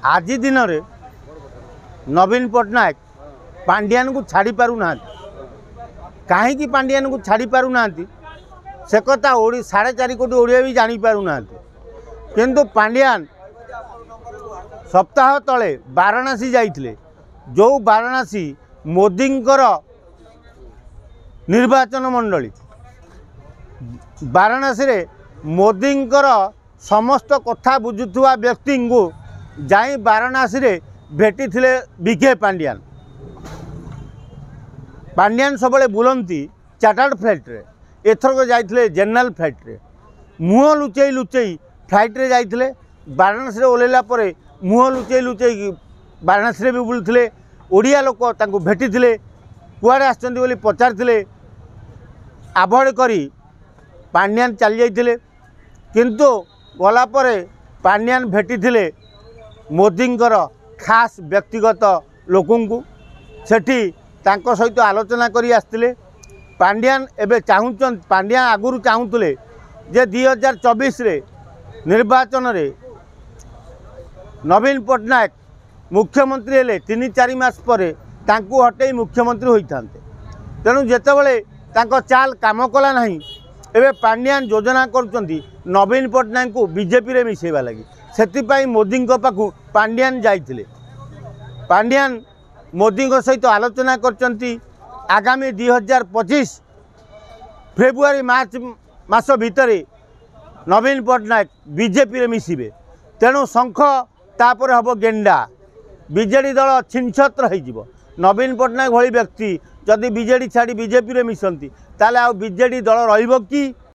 आज दिन में नवीन पट्टनायक पांड्यान को छाड़ी पारू ना कहीं पांड्यान को छाड़ी पारू ना से कथा 4.5 कोटी ओडिया भी जानी पारू ना किंतु पांड्यान सप्ताह तले वाराणसी जाइथिले जो वाराणसी मोदींकर निर्वाचन मंडली वाराणसी रे मोदींकर समस्त कथा बुझुवा व्यक्ति को जाई वाराणसी रे भेटी थिले विखे पांड्यान पांड्यान सब बुलती चार्टर्ड फ्लाइट रे एथरक जाइथिले जनरल फ्लाइट रे मुह लुचई लुचई फ्लाइट रे जाइथिले वाराणसी रे ओलेला परे मुह लुचई लुचई वाराणसी रे भी बुलथिले ओडिया लोक तांको भेटी थिले कुआडे आछंती बोली पचारथिले आभड करी पांड्यान चली जाइथिले किंतु गला परे पांड्यान भेटी थिले मोदींकर खास व्यक्तिगत लोकंकु सेठी तांको सहित आलोचना करी आस्तिले पांड्यान एबे चाहुचन पांड्यान आगुरु चाहुतले जे 2024 रे निर्वाचन रे नवीन पट्टनायक मुख्यमंत्री हेले 3-4 मास परे तांकु हटई मुख्यमंत्री होइथांते तेणु जेतेबेले तांको चाल काम कला नहीं एबे पांड्यान योजना करचंती नवीन पट्टनायक को बीजेपी रे मिसेबा लगी सेतिपाई मोदी पाखु पांड्यान जाइथिले पांड्यान मोदी सहित आलोचना करचंती आगामी 2025 फेब्रुआरी मार्च मास भितरे नवीन पट्टनायक बीजेपी रे मिसिबे तेणु शंख तापर हम गेंडा बीजेडी दल छिनछत्र हो नवीन पट्टनायक भली व्यक्ति जदि बीजेडी छाड़ी बीजेपी रे मिसंती ताले आ बीजेडी दल रहिबो कि